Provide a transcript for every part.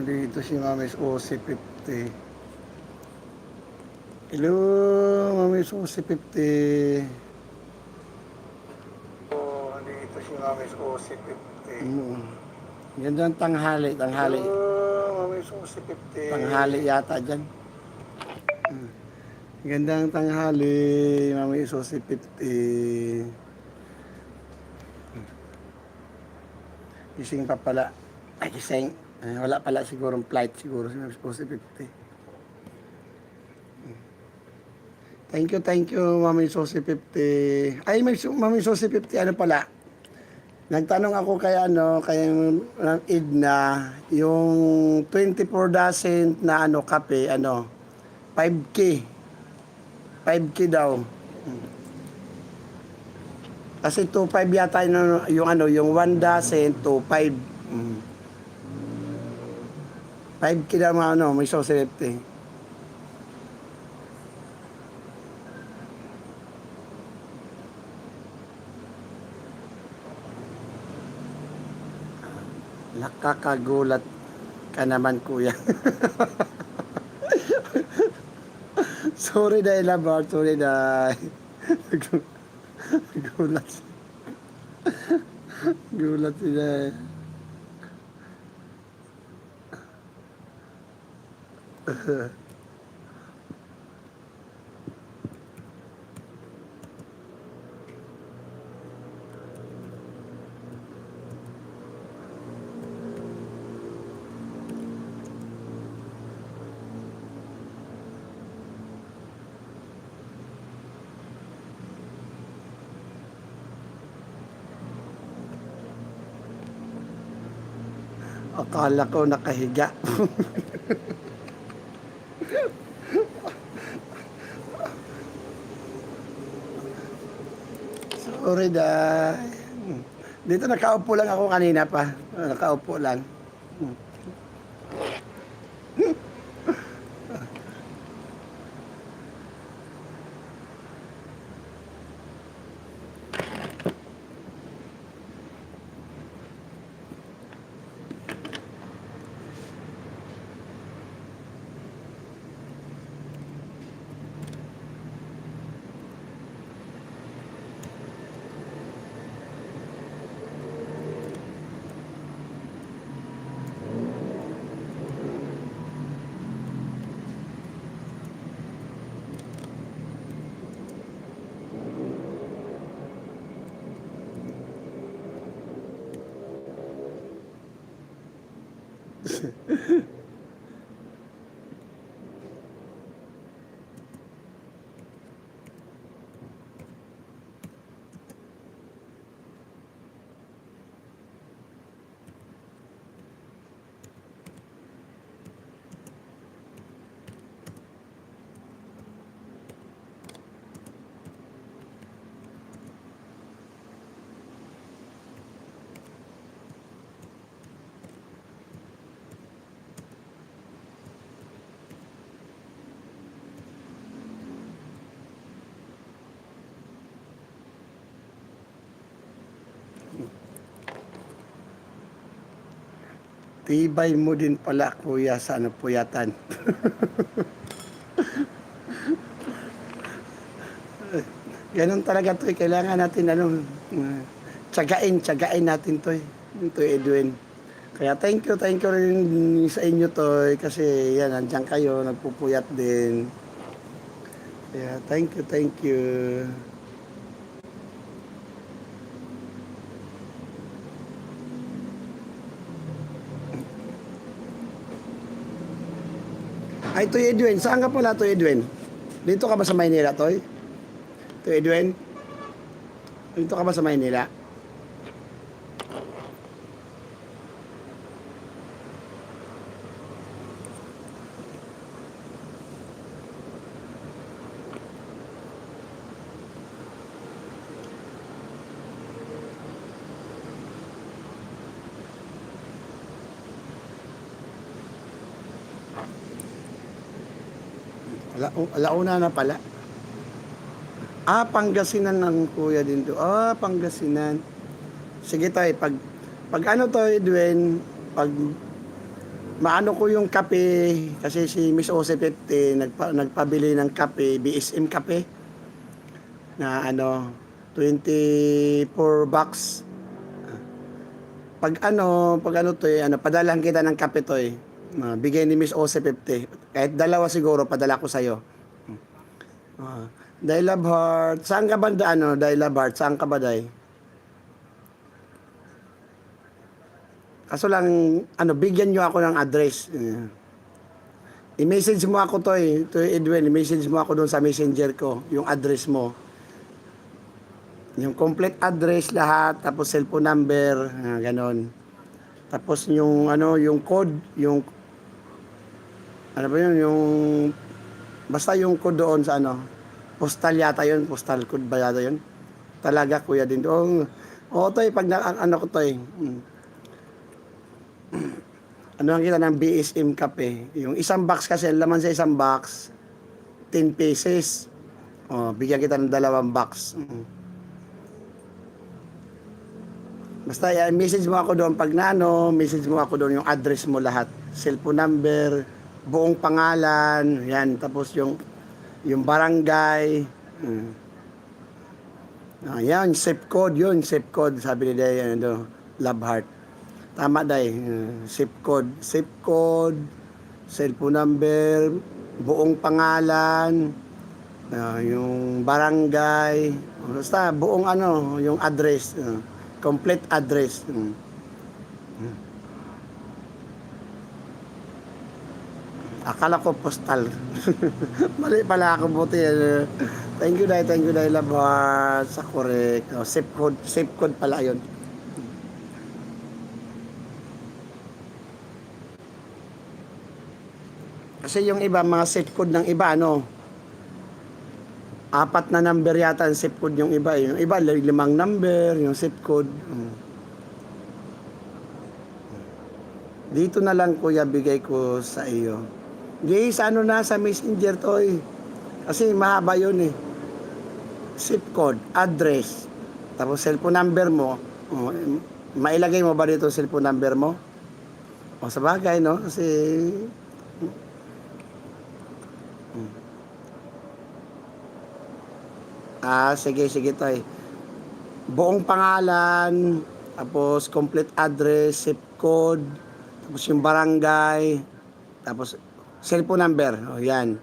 Dito si Mamis OC50. Hello, Mamis OC50. Dito si Mamis OC50. Gandang tanghali. Hello, Mamis OC50. Tanghali yata dyan. Gandang tanghali, Mamis OC50. Gising pa pala. Ay, gising. Wala pala sigurong flight siguro si Mamis OC50. Thank you, Mami Sosi 50. Ay, Mami Sosi 50, ano pala? Nagtanong ako kay Edna, yung 24 dozen na kape, 5K. 5K daw. Kasi 2.5 yata yung 1 dozen, 2.5. 5K daw may Sosi 50. Nakakagulat ka naman, kuya. Sorry dahil labar, sorry dahil. Gulat. Gulat sila eh. Akala ko nakahiga. Sorry dahil. Dito nakaupo lang ako kanina pa. Nakaupo lang. Tibay mo din pala, kuya, sa puyatan. Ganun talaga to. Kailangan natin tsagain natin to. Ito, Edwin. Kaya thank you rin sa inyo to. Kasi yan, nandiyan kayo, nagpupuyat din. Kaya thank you. Ay, Toy Edwin. Saan ka pala, Toy Edwin? Dito ka ba sa Maynila, Toy? Toy Edwin? Dito ka ba sa Maynila? Alauna na pala. Pangasinan ng kuya din to. Pangasinan. Sige tayo, pag ano to, Edwin, pag maano ko yung kape kasi si Miss Ose 50 nagpabili ng kape, BSM kape na ano 24 bucks. Pag ano to ano, padalahan kita ng kape to eh. Bigay ni Miss Ose 50. Kahit dalawa siguro padala ko sa iyo. Day Love Heart, saan ka ba ano, Day Love Heart, saan ka ba day? Kaso lang, ano, bigyan nyo ako ng address. I-message mo ako to Edwin, i-message mo ako doon sa messenger ko, yung address mo. Yung complete address lahat, tapos cellphone number, ganon. Tapos yung, ano, yung code, yung, ano ba yun, yung, basta yung code doon sa ano, postal yata yun, postal code ba yata yun? Talaga, kuya din. Oo, to pag ano ko to ano ang kita ng BSM kape. Yung isang box kasi, laman sa isang box, 10 pieces. Bigyan kita ng 2 box. Basta message mo ako doon pag message mo ako doon yung address mo lahat. Cellphone number, buong pangalan, yan. Tapos yung barangay. Yan, zip code yun, zip code. Sabi ni Day, ano, Love Heart. Tama day, zip code, cellphone number, buong pangalan, yung barangay, basta buong ano, yung address, complete address. Akala ko postal. Mali pala ako, buti. Thank you day, Love Heart, sa correct. Zip code pala yun. Kasi yung iba, mga zip code ng iba, 4 na number yata ang zip code yung iba. Yung iba, 5 number, yung zip code. Dito na lang, kuya, bigay ko sa iyo. Di, sa sa messenger to Kasi mahaba yun Zip code, address, tapos cellphone number mo. Mailagay mo ba dito cellphone number mo? Sa bagay, Kasi sige tayo. Buong pangalan, tapos complete address, zip code, tapos yung barangay, tapos cellphone number. Yan.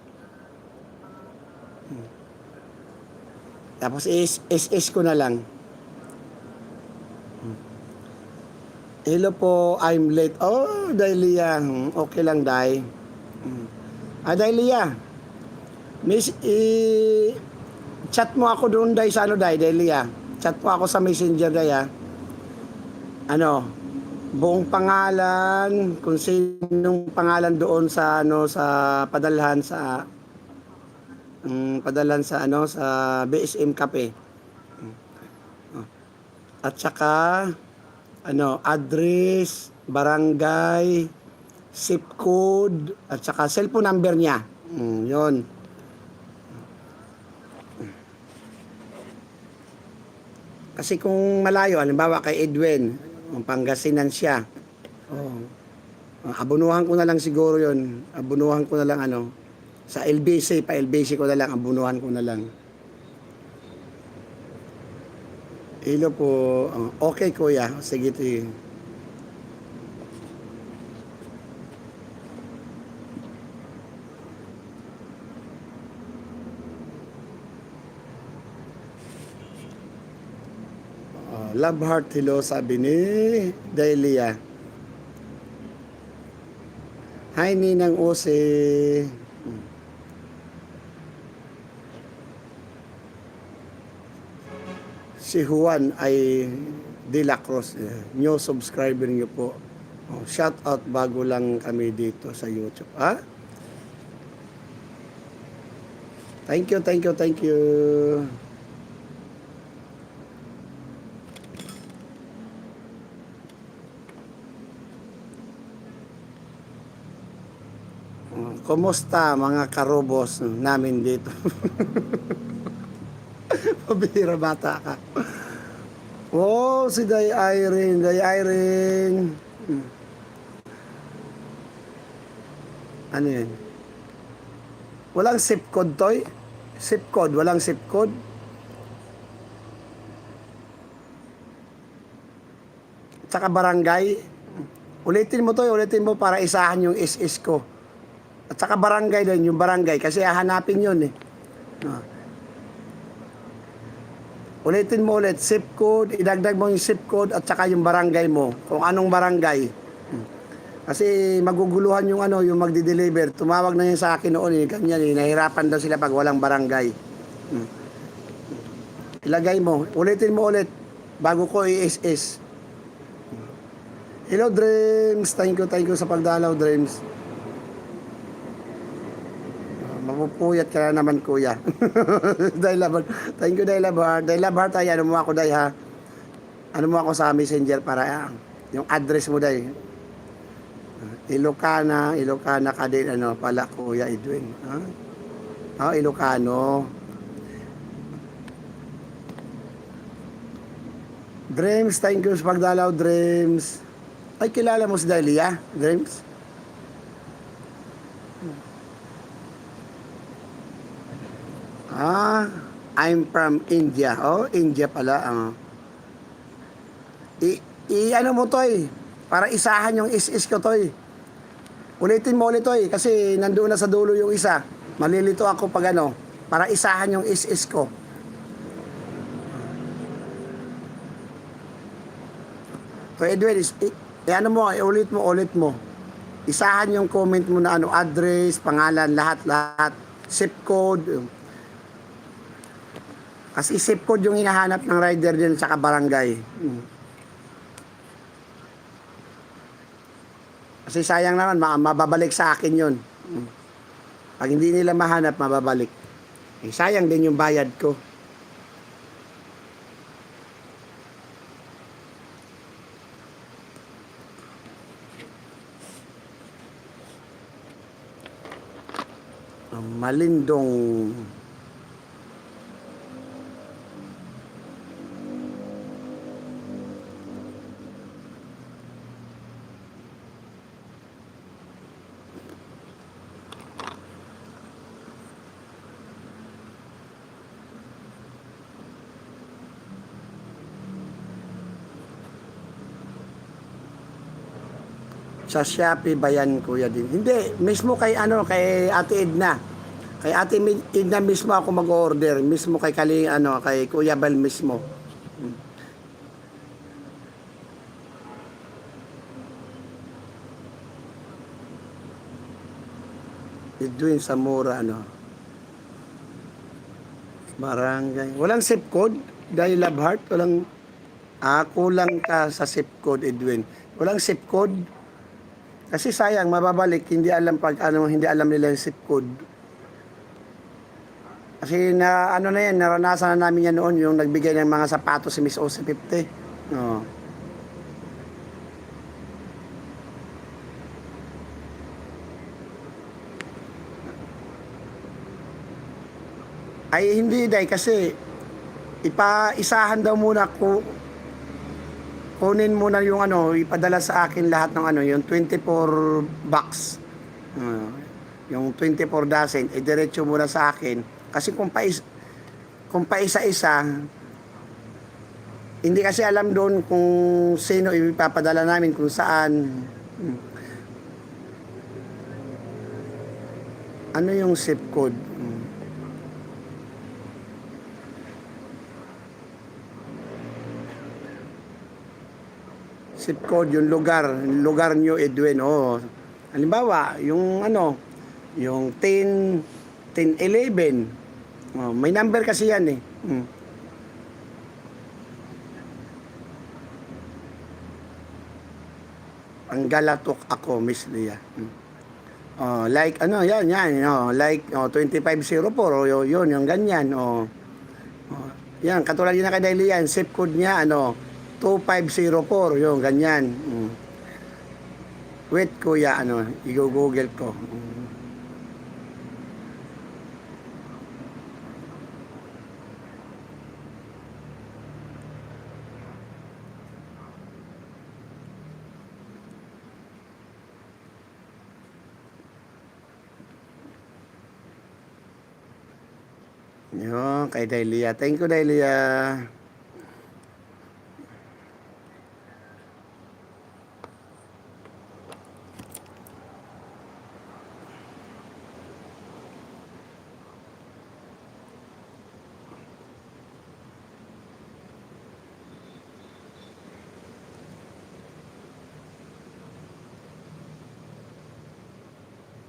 Tapos SS ko na lang. Hello po, I'm late. Dahlia. Okay lang, Day. Dahlia. Miss, chat mo ako doon, Day, sa Dahlia. Chat mo ako sa messenger, Day, buong pangalan, kung sinong pangalan doon sa, sa padalhan sa, sa BSM Cafe. At saka, address, barangay, zip code, at saka cellphone number niya. Yun. Kasi kung malayo, halimbawa kay Edwin, Pangasinan siya. Abunuhan ko na lang siguro yun. Abunuhan ko na lang sa LBC, pa-LBC ko na lang, abunuhan ko na lang. Hello po. Okay, kuya. Sige, Love Heart, hello, sabi ni Dahlia. Hi, Ninang Ose. Si Juan ay De La Cruz. New subscriber niyo po. Shout out bago lang kami dito sa YouTube. Thank you. Kumusta mga karobos namin dito? Pabira bata ka. Si Day Irene. Ano yun? Walang zip code, Toy? Zip code, walang zip code? Tsaka barangay. Ulitin mo, Toy, ulitin mo para isahan yung is ko. At saka barangay din, yung barangay. Kasi hahanapin yun eh. Ah. Ulitin mo ulit, zip code, idagdag mo yung zip code at saka yung barangay mo. Kung anong barangay. Kasi maguguluhan yung ano, yung magdi-deliver. Tumawag na yun sa akin noon eh, ganyan eh. Nahirapan daw sila pag walang barangay. Ilagay mo, ulitin mo ulit bago ko i-SS. Hello, Dreams. Thank you sa pagdalaw, Dreams. Mapupuyat ka na naman, kuya. Dahil love heart. Thank you, dahil love heart. Dahil love heart, ay, ano mo ako, dahil ha? Ano mo ako sa messenger para yung address mo, dahil. Ilocana ka din, ano, pala, Kuya Edwin. Ha? Ilocano. Dreams, thank you sa pagdalaw, Dreams. Ay, kilala mo si Dahlia, Dreams? I'm from India. Oh, India pala. Ano mo, Toy? Para isahan yung is ko, Toy. Ulitin mo ulit, Toy, kasi nandoon na sa dulo yung isa. Malilito ako pag ano, para isahan yung is ko. Toy Edwin, ano mo, ulit mo. Isahan yung comment mo na ano, address, pangalan, lahat. Zip code. Kasi zip code yung hinahanap ng rider din sa barangay. Kasi sayang naman, mababalik sa akin yun. Pag hindi nila mahanap, mababalik. Sayang din yung bayad ko. Malindong. Sa Shopee ba yan, kuya din? Hindi, mismo kay ano, kay Ate Edna. Kay Ate Edna mismo ako mag-order, mismo kay kay Kuya Bal mismo. Edwin Zamora, ano. Barangay. Walang zip code? Dahil love heart, walang kulang ka sa zip code, Edwin. Walang zip code? Kasi sayang, mababalik, hindi alam hindi alam nila yung zip code. Kasi naranasan na namin yan noon, yung nagbigay ng mga sapatos si Miss OC50. Oh. Ay hindi dahil kasi isahan daw muna kunin muna yung ipadala sa akin lahat ng yung 24 box. Yung 24 dozen, diretso muna sa akin. Kasi kung paisa-isa, hindi kasi alam doon kung sino ipapadala namin, kung saan. Ano yung zip code? Zip code, yung lugar nyo, Edwin. Oh. Halimbawa, yung yung 1011. Oh, may number kasi yan eh. Ang galatok ako, Miss Lia. Oh, like yan, like 2504 yun, yung ganyan. Yan, katulad yun na kay Daily yan, zip code niya 2504, yung ganyan. Wait, kuya, i-google ko. Yun, kay Dailia. Thank you, Dailia.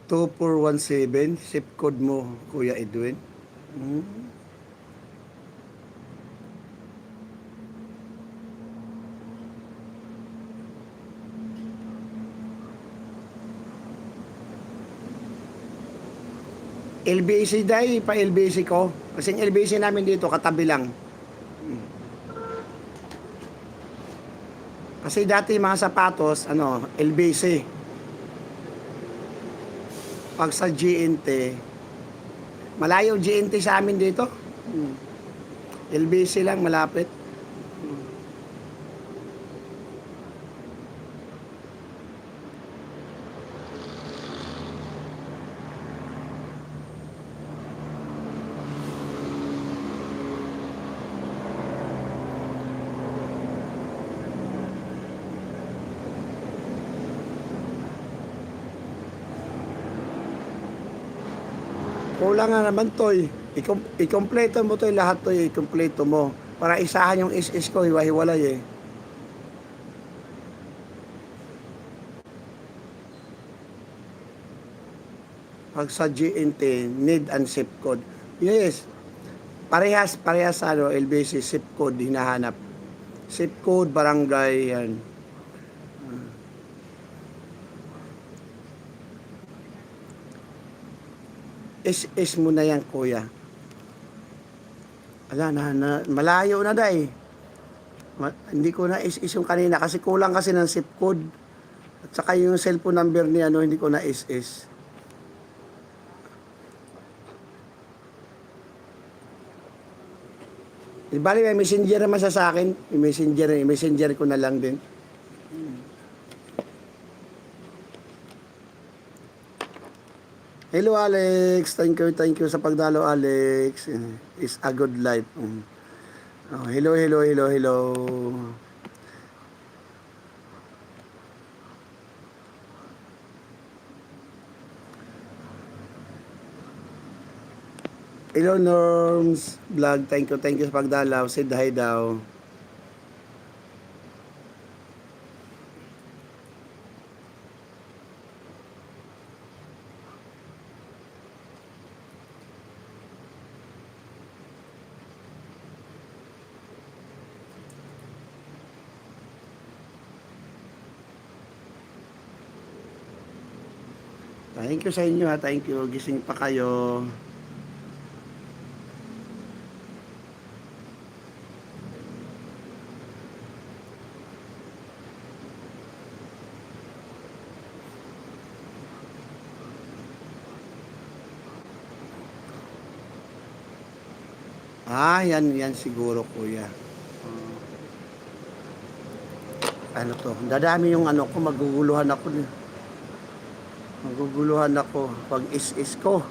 2417, zip code mo, Kuya Edwin. Hmm. LBC dahil, pa LBC ko. Kasi LBC namin dito, katabi lang. Kasi dati mga sapatos, LBC. Pag sa GNT, malayo GNT sa amin dito. LBC lang, malapit. Kulang nga naman to eh. I-kompleto mo to lahat to i-kompleto mo. Para isahan yung SS ko, hiwa-hiwalay eh. Pag sa GNT, need and zip code. Yes. Parehas LBC, zip code, hinahanap. Zip code, barangay, yan. SS mo na yan, kuya. Ala, malayo na dahil. Hindi ko na SS yung kanina kasi kulang kasi ng zip code. At saka yung cellphone number ni hindi ko na SS. Di bali, may messenger naman sa akin. Messenger ko na lang din. Hello Alex, thank you sa pagdalo Alex. It's a good life. Oh, hello. Hello Norms Vlog, thank you sa pagdalaw. Say hi daw. Thank you sa inyo ha, thank you. Gising pa kayo. Yan siguro kuya. Ano to? Dadami yung ko, maguguluhan ako pag is ko.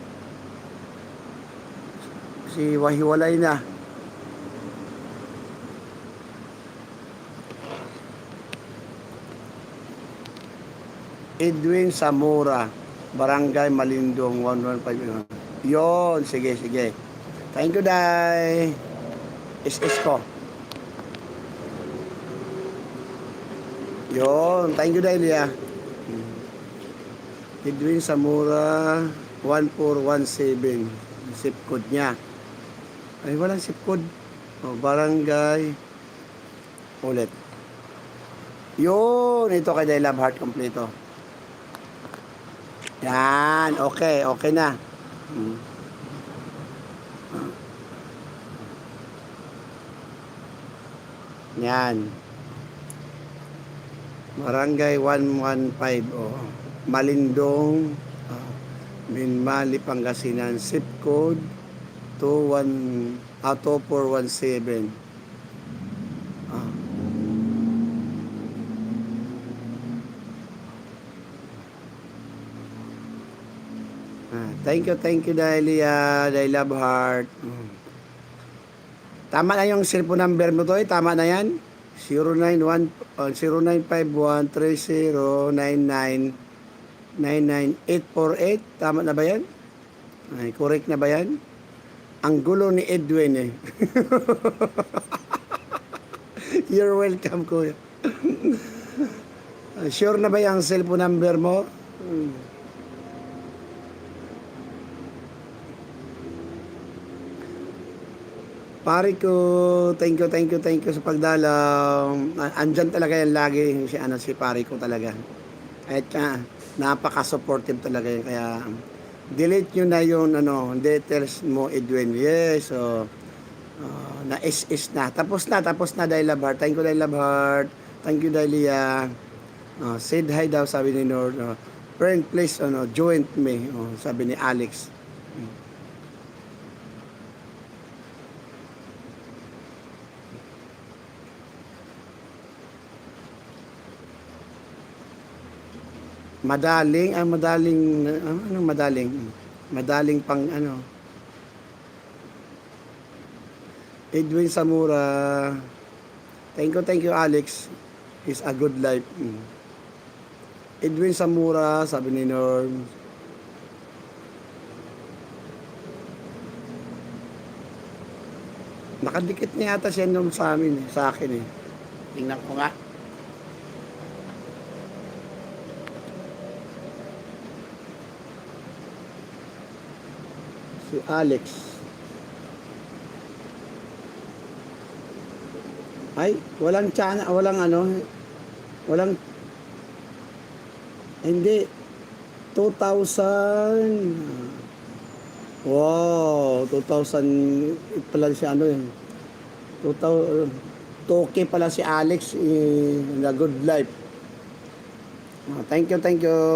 Kasi wahiwalay na. Edwin Zamora, Barangay Malindong 115. Yon, sige. Thank you, Day. Is ko. Yon, thank you, Day, Lia. Edwin Zamora 1417. Zip code niya. Ay, walang zip code. Barangay. Ulit. Yun, ito kay Day Love Heart kompleto. Yan, okay na. Yan. Barangay 115. Malindong, Minmali, Pangasinan. Zip code 2417. Thank you, Dahlia, Day Love Heart. Tama na yung cellphone number mo, Toy. Tama na yan. 091 0951-3099-99848. Tama na ba yan? Ay, correct na ba yan? Ang gulo ni Edwin eh. You're welcome, kuya. Sure na ba yung cellphone number mo? Pare ko, thank you sa pagdalaw. Andyan talaga yan lagi, si pare ko talaga. At napaka-supportive talaga yan. Kaya, delete nyo na yung details mo, Edwin. Yes, so, na-is na. Tapos na, Day Labheart. Thank you, Day Labheart. Thank you, Dahlia. Said hi daw, sabi ni Nord. Friend, please, join me, sabi ni Alex. Madaling pang Edwin Samura. Thank you Alex. Is a good life. Edwin Samura, sabi ni Norm. Nakadikit niya yata siya nung sa akin eh. Tingnan ko nga. Si Alex. Ay, walang hindi 2000. Wow, 2000 pala si 2000 Toke pala si Alex na good life. Thank you.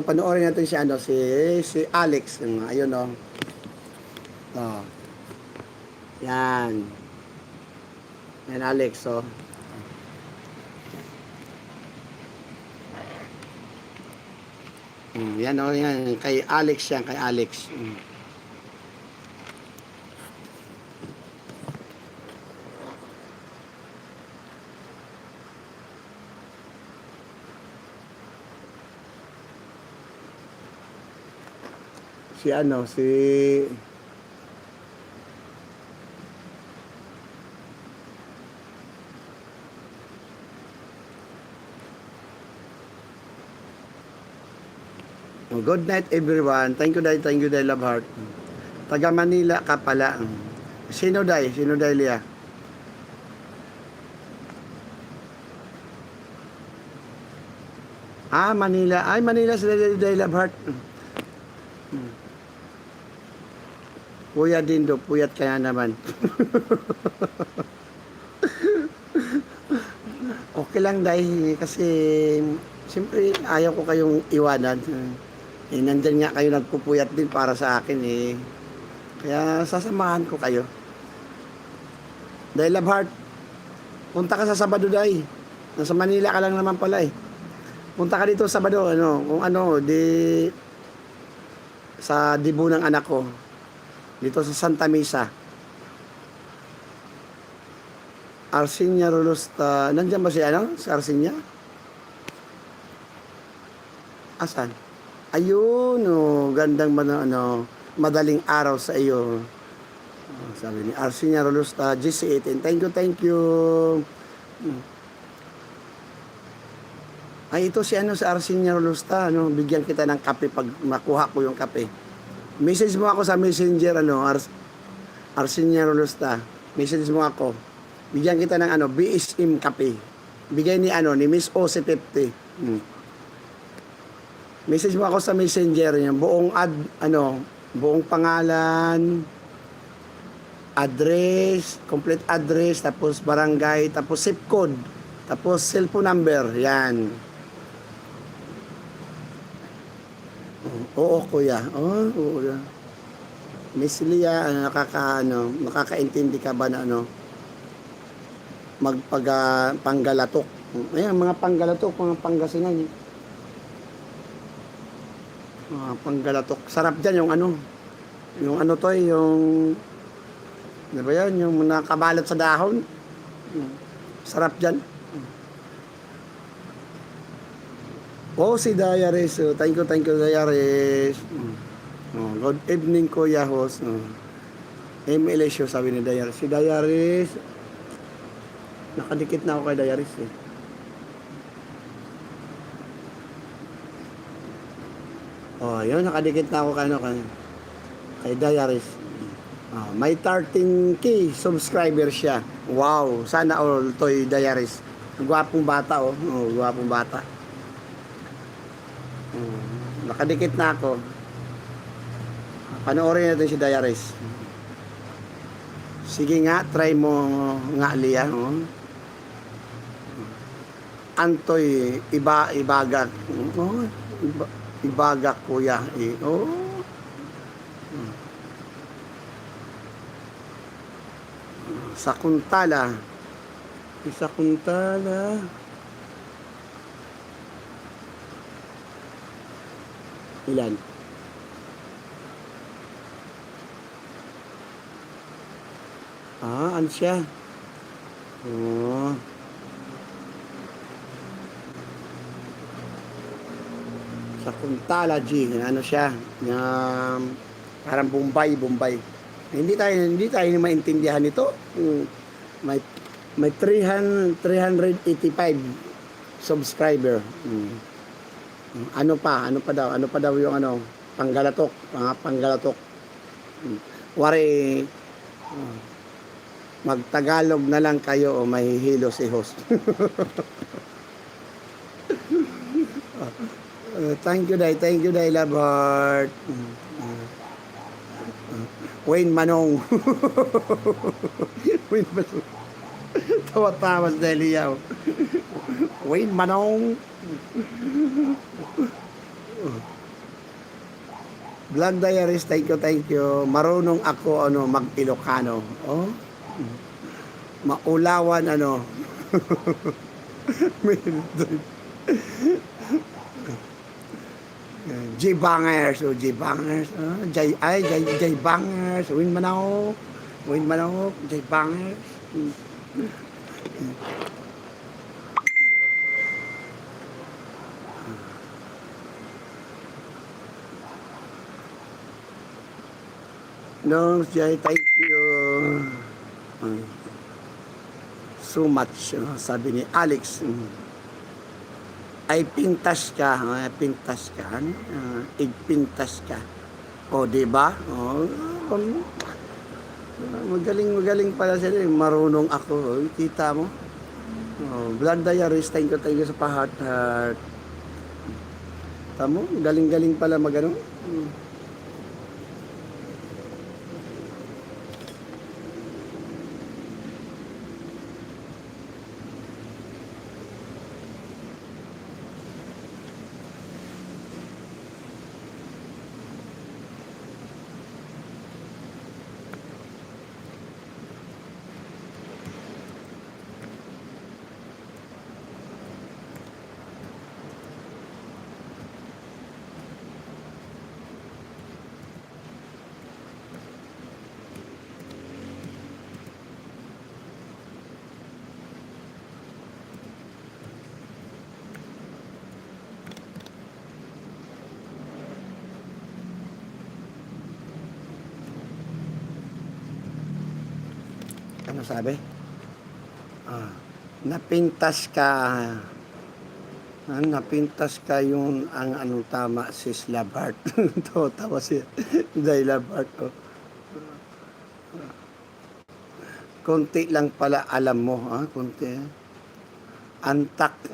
Panoorin natin si Alex. Ayun Yan. Yan Alex, yan kay Alex yan, si good night everyone. Thank you, Day Labheart. Taga Manila ka pala. Sino Day, Lia? Manila. Ay, Manila si Day Labheart. Kuya Dindo, puyat kaya naman. Okay lang, Day, kasi siyempre ayaw ko kayong iwanan. Nandyan nga kayo nagpupuyat din para sa akin eh. Kaya sasamahan ko kayo. Day Labheart, punta ka sa Sabado, Day. Nasa Manila ka lang naman pala eh. Punta ka dito Sabado, sa dibu ng anak ko. Dito sa Santa Mesa. Arsinia Rolosta. Nandiyan ba si Arsinia? Asan? Ayun, gandang madaling araw sa iyo. Sabi ni Arsinia Rolosta, GC18. Thank you. Ay, ito si Arsinia Rolosta, bigyan kita ng kape pag makuha ko yung kape. Message mo ako sa Messenger, Arsinia Rolosta. Message mo ako. Bigyan kita ng BSM kape. Bigay ni Miss OC50. Message mo ako sa Messenger niya, buong pangalan, address, complete address, tapos barangay, tapos zip code, tapos cellphone number, yan. Oo, kuya. Oo. Miss Lia, nakakaintindi ka ba na panggalatok? Ayan, mga panggalatok, mga Pangasinan. Panggalatok. Sarap dyan yung Di ba yan? Yung nakabalot sa dahon. Sarap dyan. Oh, si Diaries. Oh, thank you, Diaries. Oh, good evening, Kuya Host. Oh. MLSU, sabi ni Diaries. Si Diaries, nakadikit na ako kay Diaries eh. Oh, yun, nakadikit na ako kay Diaries. Oh, may 13K subscriber siya. Wow, sana all toy Diaries. Gwapong bata oh. Oh, gwapong bata. Nakadikit na ako. Panoorin natin si Diaries. Sige nga, try mo nga Lia. Oh. Antoy, ibagak. Oh, ibagak kuya. Oh. Sakuntala. Sakuntala. Ilan? Ano siya? Oh. Sakuntala G. Ano siya? Parang Bombay. Hindi tayo maintindihan ito. May 385 subscriber. Ano pa daw yung panggalatok, mga panggalatok. Wari magtagalog na lang kayo o mahihilo si host. Thank you, Day Labart. Wayne Manong. Wayne Manong. Tawa-tawa sa Liyaw. Wayne Manong. Vlog Diaries, thank you. Marunong ako mag-Ilocano. Oh. Maulawan J-Bangers, J-Bangers, J-Bangers, Win Manok, J-Bangers. No, Jay, thank you. So much, sabi ni Alex. Ay pintas ka, igpintas ka. O, di ba? O, magaling pala sila, marunong ako. Kita mo? O, Vlog Diaries, thank you sa pa-heart. Tamo, galing pala magano. Ano sabi? Napintas ka yung ang tama si Labart. Tawa si Day Labart. Oh. Konti lang pala alam mo, konti. Antak,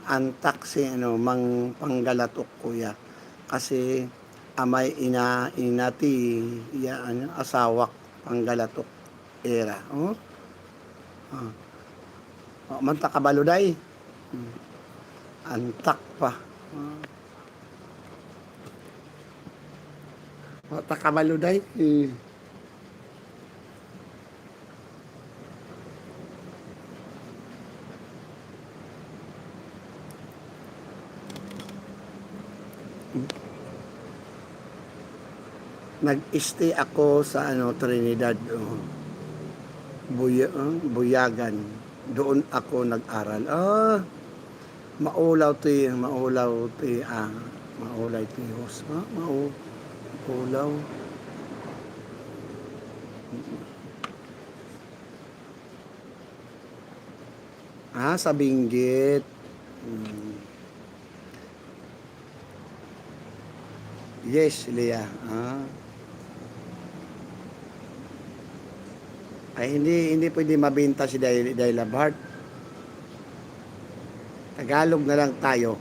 antak si Mang Panggalatok kuya. Kasi amay inati asawak Panggalatok era. Oh. Manta kabaluday. Antak pa. Manta kabaluday. Nag-stay ako sa Trinidad. Buyagan. Doon ako nag-aral. Maulaw ti, maulay ti hos. Maulaw. Sa Benguet. Hmm. Yes, Leah. Ay hindi pwede mabenta si Dayla Bart. Tagalog na lang tayo.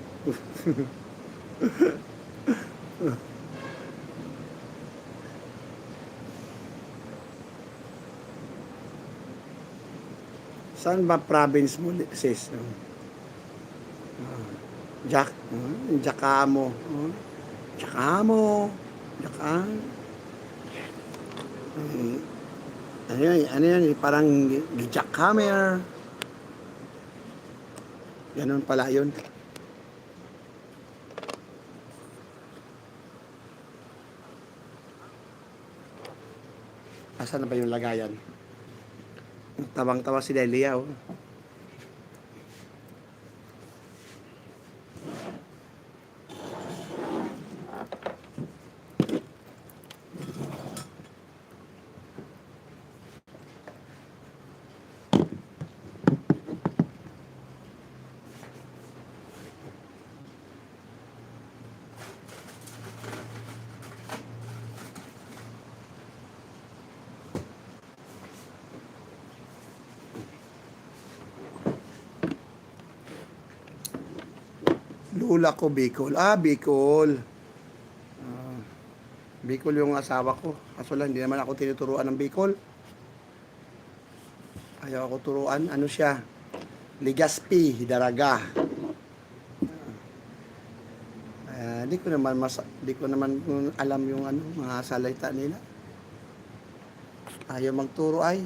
Saan ba province mo, sis? Jacamo. Jacamo. Ano yan, parang jackhammer. Ganun pala yun. Asan na ba yung lagayan? Tawang-tawa si Delia, oh. Lula ko, Bicol. Bicol. Bicol yung asawa ko. Kaso lang, hindi naman ako tinuturuan ng Bicol. Ayaw ako turuan. Ano siya? Legazpi, Daraga. Di ko naman alam yung mga salita nila. Ayaw magturo ay.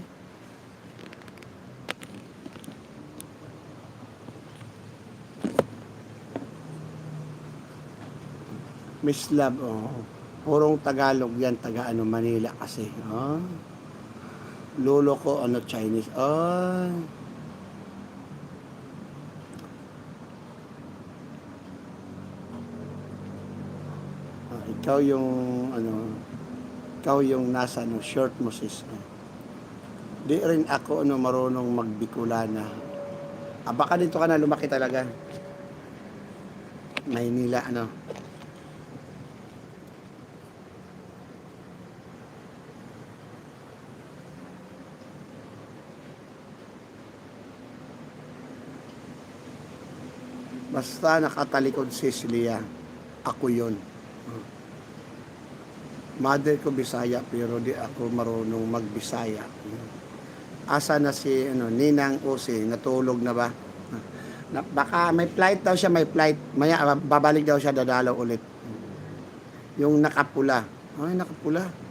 Miss Love, purong Tagalog yan, Manila kasi. Lolo ko, Chinese. Ikaw yung nasa short mo, sis. Di rin ako marunong magbikulana. Baka dito ka na lumaki talaga. Maynila, Basta nakatalikod si Celia, ako yun. Mother ko Bisaya, pero di ako marunong magbisaya. Asa na si Ninang Ose, natulog na ba? Baka may flight daw siya, maya babalik daw siya, dadalaw ulit. Yung nakapula. Nakapula.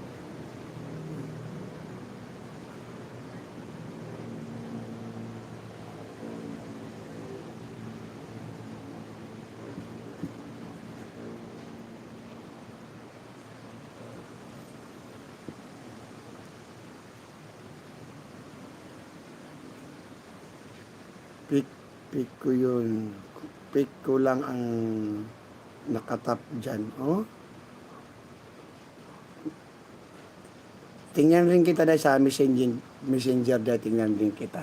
Pick ko yun. Pick ko lang ang nakatap dyan. Tingnan rin kita dahil sa messenger dahil tingnan rin kita.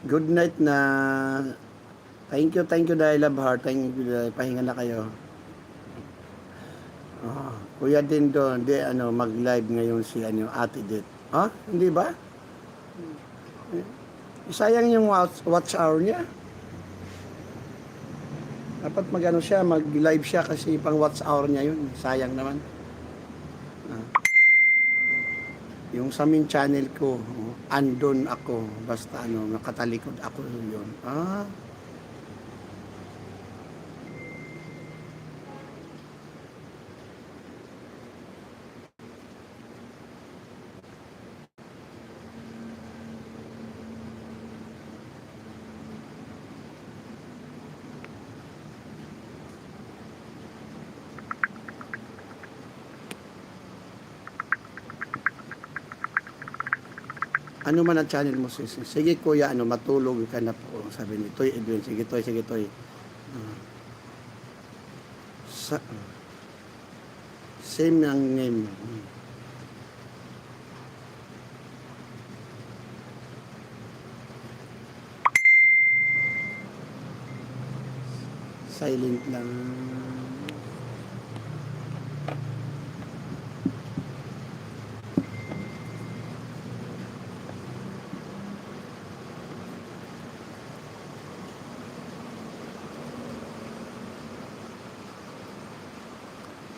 Good night na. Thank you dahil love heart. Thank you dahil pahinga na kayo. Kuya din doon, mag-live ngayon si Ate Det. Hindi ba? Sayang yung watch hour niya. Dapat mag-live siya kasi pang watch hour niya yun. Sayang naman. Yung sa main channel ko, andon ako. Basta nakatalikod ako yun. Ano man ang channel mo, sis? Sige kuya, ano, matulog ka na po. Sabi ni Toy Edwin. Sige Toy, sige Toy. Sa, same ang name. Silent lang.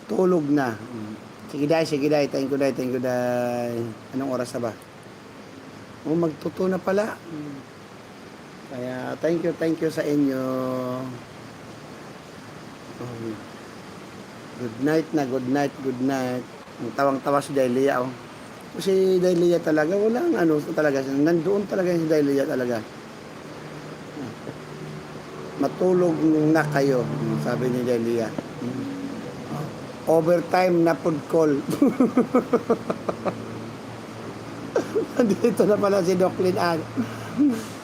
Tulog na. Sige day, sige day. Thank you day, thank you day. Anong oras na ba? Oh, magtuto na pala. Kaya thank you sa inyo. Good night na, good night, good night. Ang tawang-tawa si Dailia, oh. Si Dailia talaga, walang ano talaga. Nandoon talaga si Dailia talaga. Matulog na kayo, sabi ni Dailia. Overtime na food call. Dito na pala si Doc Lin.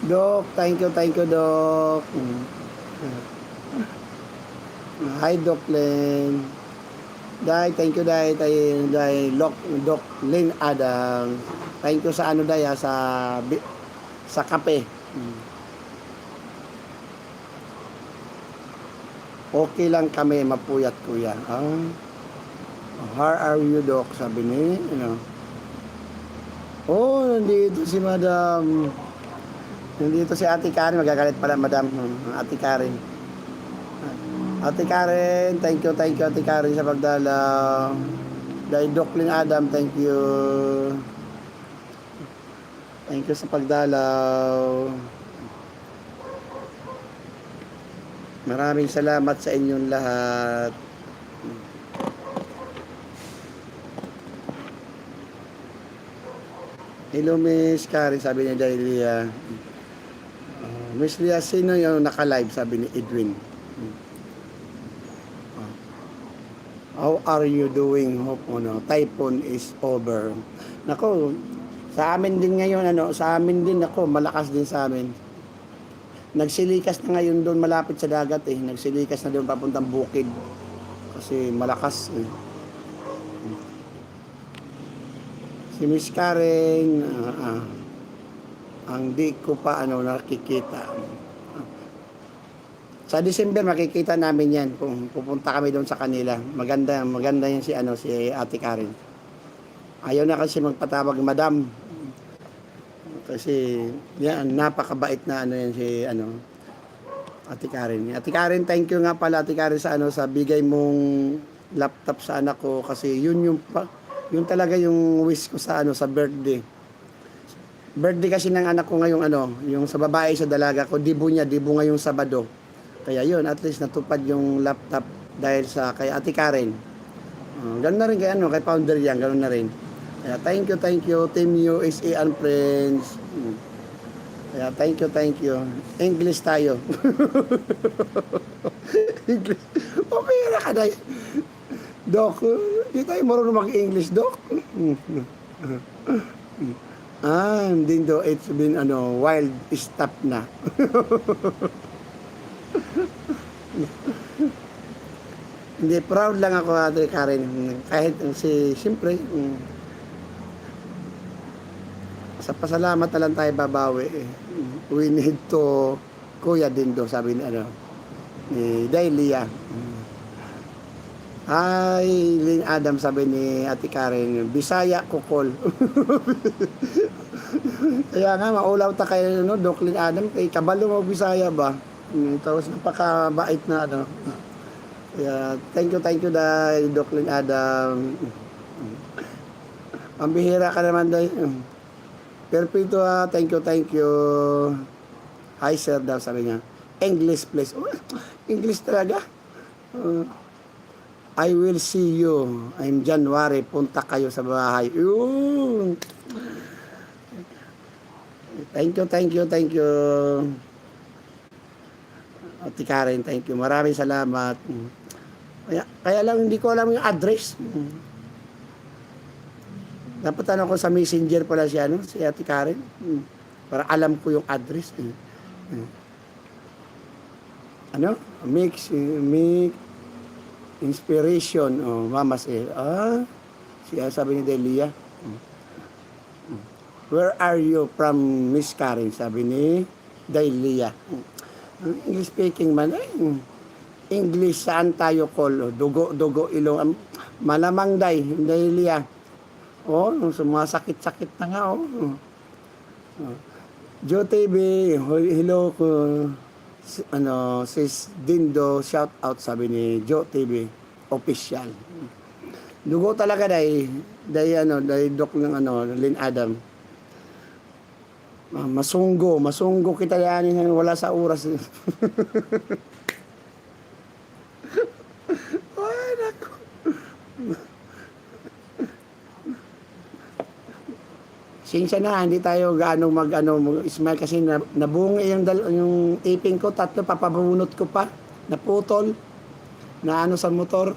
Doc, thank you, Doc. Hi, Doc Lin. Day, thank you, Day. Doc Lin Adam. Thank you sa ano, Day, sa kape. Okay lang kami, mapuyat, kuya. How are you, Doc? Sabi ni, Oh, nandito si Madam. Nandito si Ate Karen. Magagalit pala, Madam. Ate Karen. Ate Karen, thank you, Ate Karen sa pagdalaw. Dahil Doc Lin Adam, thank you. Thank you sa pagdalaw. Maraming salamat sa inyong lahat. Hello, Miss Karen, sabi ni Dailia. Miss Lia, sino yung naka-live, sabi ni Edwin. How are you doing? Hope typhoon is over. Nako, sa amin din ngayon, sa amin din ako, malakas din sa amin. Nagsilikas na ngayon doon malapit sa dagat eh. Nagsilikas na doon papuntang bukid. Kasi malakas eh. Si Miss Karen, ang di ko pa nakikita. Sa December makikita namin yan kung pupunta kami doon sa kanila. Maganda yan si Ate Karen. Ayaw na kasi magpatawag Madam. Kasi yan napakabait na yan si Ate Karen. Ate Karen, thank you nga pala Ate Karen sa bigay mong laptop sa anak ko kasi yun talaga yung wish ko sa birthday. Birthday kasi ng anak ko ngayong yung sa babae sa dalaga ko, dibo ngayong Sabado. Kaya yun, at least natupad yung laptop dahil sa kay Ate Karen. Ganun na rin kay Founder yan, ganun na rin. Kaya thank you, Team USA and Friends. Kaya thank you. English tayo. English. Okay na ka na. Doc, di tayo marunong mag-English, Doc. Hindi do, it's been wild stop na. Hindi, proud lang ako Ate Karen. Kahit siyempre, sa pasalamat na lang tayo babawi. We need to, Kuya Dindo, sabi ni Dailia. Hi, Lin Adam, sabi ni Ate Karen, Bisaya Kukol. Kaya nga, maulaw ta kayo, Doc Lin Adam, kay kabalo mo Bisaya ba? Tapos napakabait na Kaya, thank you dahil Doc Lin Adam. Pambihira ka naman dahil. Perpetua, thank you. Hi sir daw, sabi niya. English please. English talaga. I will see you. I'm January. Punta kayo sa bahay. Thank you. Ate Karen, thank you. Maraming salamat. Kaya lang hindi ko alam yung address. Dapat ano ko sa messenger pala siya, no? Si Ate Karen. Para alam ko yung address. Ano? Mix inspiration. Oh, Mama say, siya sabi ni Delia. Where are you from, Miss Karen? Sabi ni Delia. English speaking man. English, saan tayo call? Dugo, ilong. Malamang Delia. Oh, sumasakit-sakit na nga, oh. Joe TV, hello ko. Sis Dindo, shout out, sabi ni Joe TV, official. Dugo talaga, day Doc ng Lynn Adam. Masunggo kita yan, wala sa oras. Ay, naku. Sinsya na, hindi tayo gaano mag-smile kasi nabunga yung ipin ko, tatlo, papabunot ko pa, naputol, na sa motor.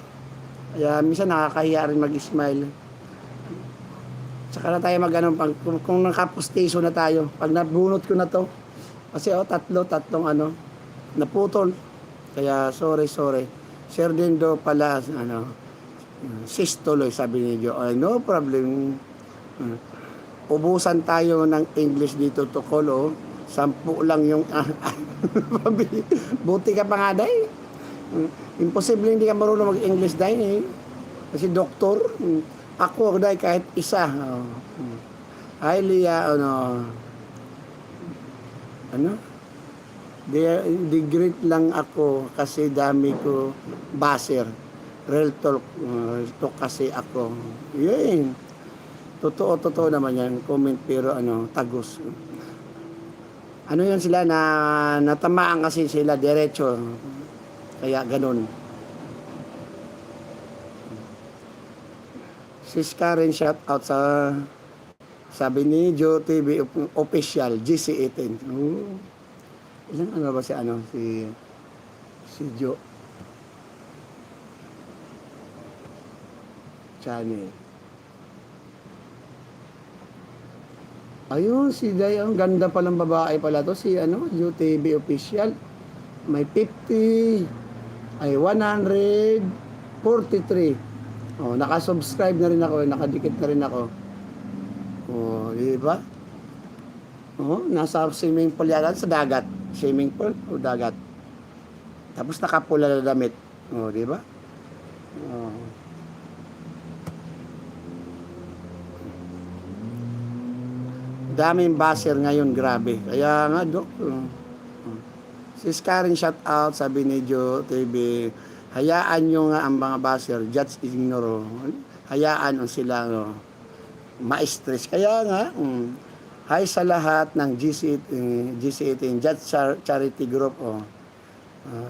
Kaya minsan nakakahiya rin mag-smile. Saka na tayo kung nakapustiso na tayo, pag nabunot ko na to, kasi tatlong naputol. Kaya sorry. Sir Dindo pala, sis tuloy, sabi ni Joe. Ay, no problem. Ubusan tayo ng English dito to Kolo. 10 lang yung buti ka pa nga, day. Imposible hindi ka marunong mag-English, day. Kasi doktor. Ako, day, kahit isa. Hi, Lia, Great lang ako kasi dami ko baser. Real talk kasi ako. Yun. Totoo naman yan. Comment pero tagos. Yan sila natamaan kasi sila diretso. Kaya ganun. Sis Karen, shout out sa sabi ni Joe TV official GC18. Ilan ba si Joe channel. Ayun, si Day, ang ganda palang babae pala to, si UTV official. May 50, ay 143. Oh, naka-subscribe na rin ako, nakadikit na rin ako. Oh, di ba? Oh, nasa swimming pool yata sa dagat. Swimming pool o dagat. Tapos nakapula na damit. Oh, di ba? Oh. Daming baser ngayon, grabe. Kaya nga, Dok. Sis Karen, shout out, sabi ni Joe TV. Hayaan nyo nga ang mga baser, just ignore. Hayaan sila, ma-stress. Kaya nga, hi sa lahat ng GC18, Just Charity Group.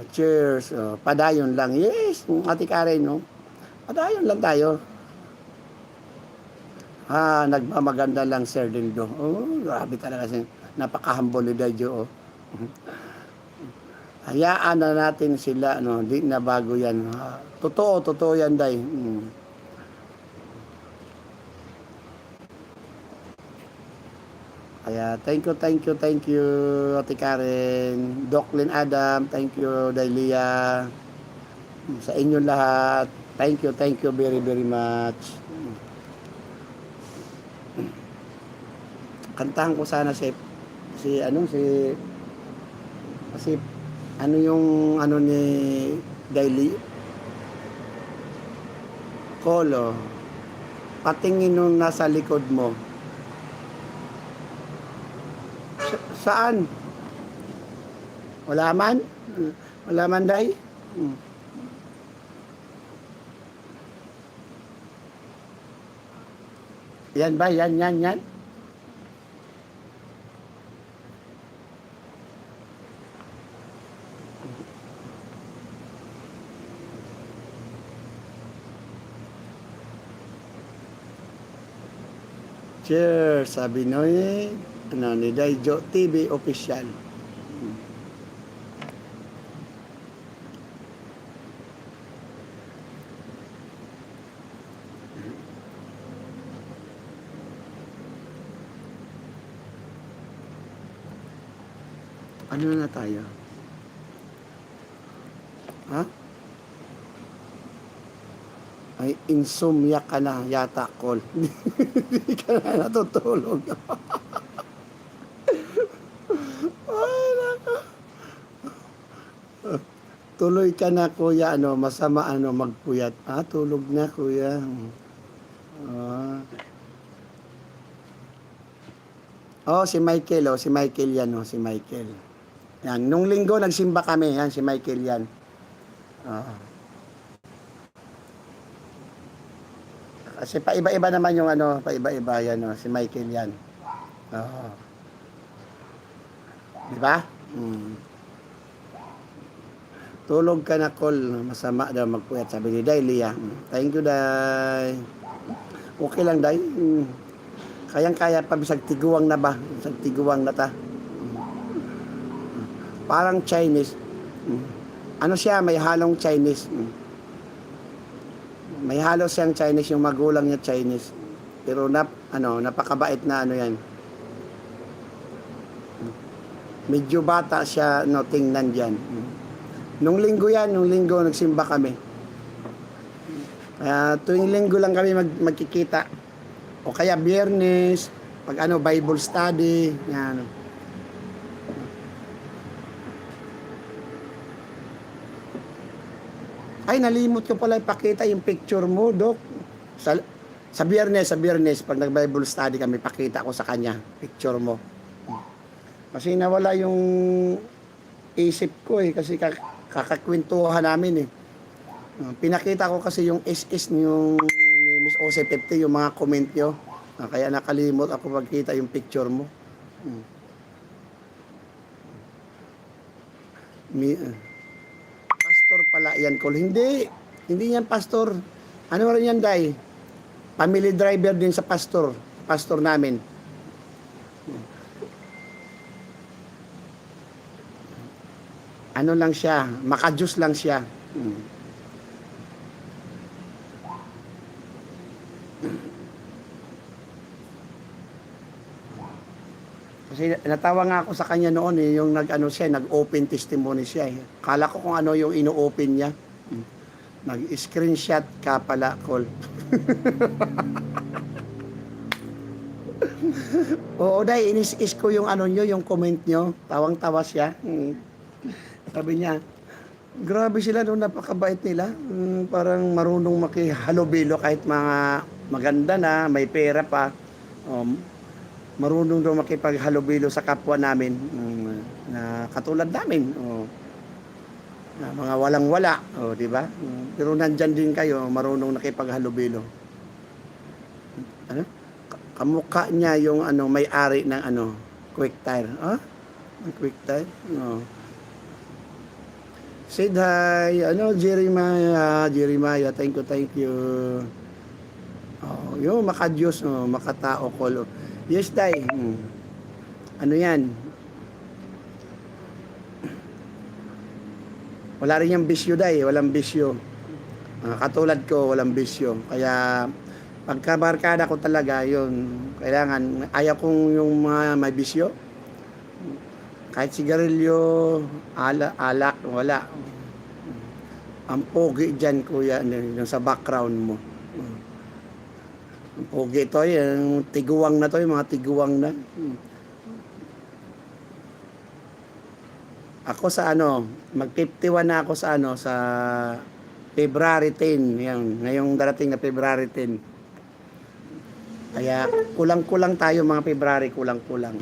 Cheers. Padayon lang. Yes, Ate Karen, no? Padayon lang tayo. Nagmamaganda lang, Sir Dindo. Grabe talaga siya. Napaka-humble ni Dajo. Hayaan na natin sila, di na bago yan. Totoo yan, Day. Kaya, thank you, Ate Karen. Doclin Adam, thank you, Dailia. Sa inyo lahat, thank you very, very much. Kantahan ko sana kasi yung ni Daily Kolo, patingin nung nasa likod mo. Saan? Wala man, Day? Yan ba? Yan. Cheers, sabi ni Daijo TV official. Ano na tayo? Ha? Ay, insomnia ka na yata, Col. Hindi ka na natutulog. Ay, nako. Tuloy ka na, kuya. Ano, masama magpuyat. Tulog na, kuya. Ah. Si Michael, si Michael yan, si Michael. Yan, nung linggo nagsimba kami, yan, si Michael yan. Kasi paiba-iba naman yung paiba-iba yan, si Michael yan. Oo. Di ba? Tulog ka na, Col. Masama daw magpuyat, sabi ni Day, Lia. Thank you, Day. Okay lang, Day. Kayang-kaya pa, bisag tiguang na ba? Bisag tiguang na ta. Parang Chinese. Ano siya, may halong Chinese. May halo siyang Chinese, yung magulang niya Chinese. Pero napakabait na yan. Medyo bata siya, tingnan diyan. Nung linggo nagsimba kami. Kaya tuwing linggo lang kami magkikita. O kaya Biyernes, pag Bible study, yan. Ay, nalimot ko pala ipakita yung picture mo, Dok. Sa Biyernes, pag nag-Bible study kami, pakita ko sa kanya, picture mo. Kasi nawala yung isip ko kasi kakakwentuhan namin Pinakita ko kasi yung SS yung Miss OC50, yung mga comment nyo. Kaya nakalimot ako pagkita yung picture mo. Pastor pala yan, Col. Hindi yan pastor. Ano rin yan, Day? Family driver din sa pastor namin. Ano lang siya, makajus lang siya. Kasi natawa nga ako sa kanya noon yung nag-open testimony siya Kala ko kung ano yung ino-open niya. Nag-screenshot ka pala, Col. Oo, Day, inis-is ko yung yung comment nyo. Tawang-tawa siya. Sabi niya, grabe sila napakabait nila. Parang marunong makihalubilo kahit mga maganda na, may pera pa. Marunong daw makipaghalubilo sa kapwa namin na katulad namin. Na mga walang-wala, di ba? Pero nandyan din kayo, marunong nakipaghalubilo. Kamukha niya yung may-ari ng Quick Tire. Quick Tire? Said hi, Jeremiah, thank you. Yung makadiyos, makatao, Col. Yes, Day. Ano yan? Wala rin yung bisyo, Day. Walang bisyo. Katulad ko, walang bisyo. Kaya, pagkabarkada ko talaga, yun. Kailangan, ayaw kong yung mga may bisyo. Kahit sigarilyo, alak, wala. Ang pogi dyan, kuya, yung sa background mo. Ang pogi ito, yung tiguwang na to, yung mga tiguwang na. Ako sa mag-51 na ako sa sa February 10. Yan, ngayong darating na February 10. Kaya kulang-kulang tayo mga February, kulang-kulang.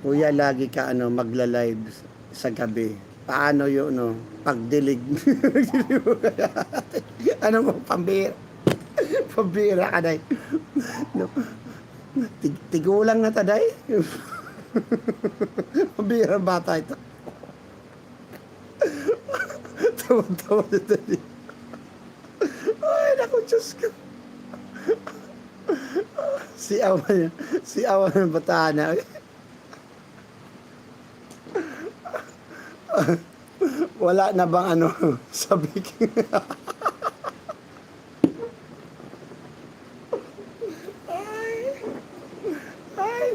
Kuya, lagi ka magla-live sa gabi. Paano yun, pagdilig? Ano mo, pambira? Pambira ka, Day. Tigulang na ta, Day. Pambira bata ito. Tawa-tawa na, Day. Ay, naku, Diyos ko. Si Awan ng Batana. Wala na bang sabi ko.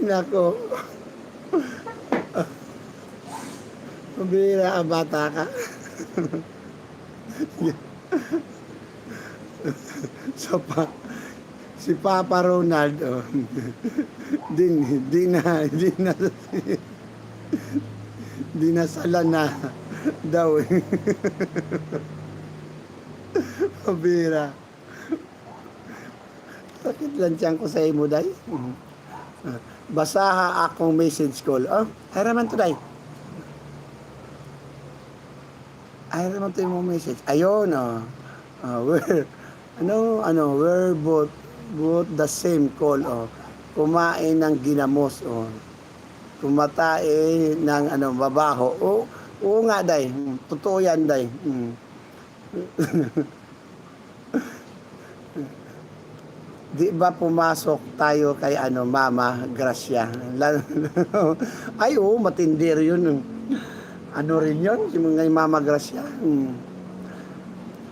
nako. Pabira ka, bata ka. So, si Papa Ronald, oh, di na sala na daw. Pabira. Sakit lang tiyan ko sa imo, day. Basaha akong message call. Oh, ay raman to, day. Ay raman to yung message. Ayun, oh. We're both the same call, oh. Kumain ng ginamos, oh. Kumatay ng babaho. Oo nga, day. Totoo yan, day. Di ba pumasok tayo kay Mama Gracia? Ay, oo, matindi yun. Ano rin yun, yung Mama Gracia.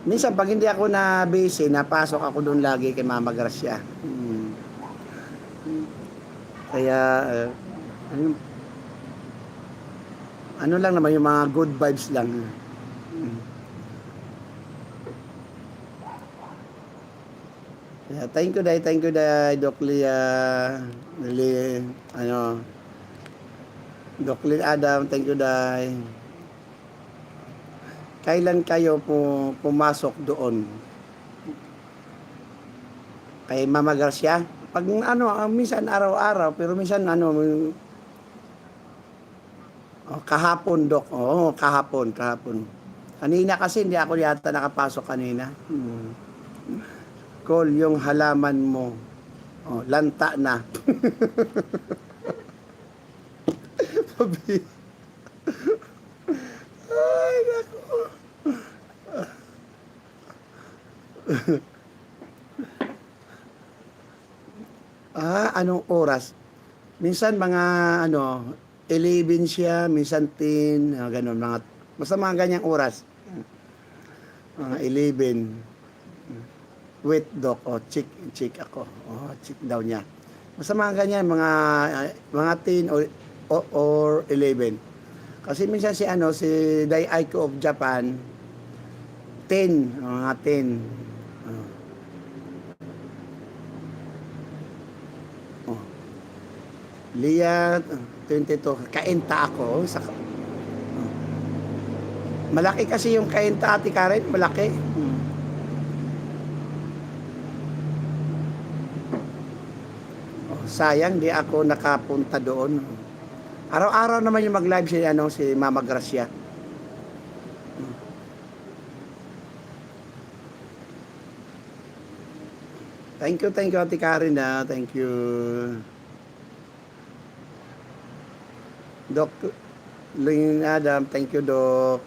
Minsan, pag hindi ako na busy, napasok ako doon lagi kay Mama Gracia. Kaya, ano lang naman, yung mga good vibes lang. Yeah, thank you, Doc Lia, Doc Lia Adam, thank you, Day. Kailan kayo pumasok doon? Kay Mama Garcia? Pag minsan araw-araw, pero minsan kahapon, Doc. Oo, kahapon. Kanina kasi hindi ako yata nakapasok kanina. Call yung halaman mo. Oh, lanta na. Ay, naku. Anong oras? Minsan mga 11 siya, minsan 10, ganun, basta mga ganyang oras. Mga 11. Wait, Doc, check ako. Check daw niya. Basta mga ganyan, mga 10 or 11. Kasi minsan si Dai Aiko of Japan, 10, mga 10. Lia, 22. Kainta ako. Malaki kasi yung kainta, Ate Karen. Malaki. Sayang, di ako nakapunta doon. Araw-araw naman yung mag-live si Mama Gracia. Thank you, Ate Karen. Thank you. Doc Ling Adam, thank you, Doc.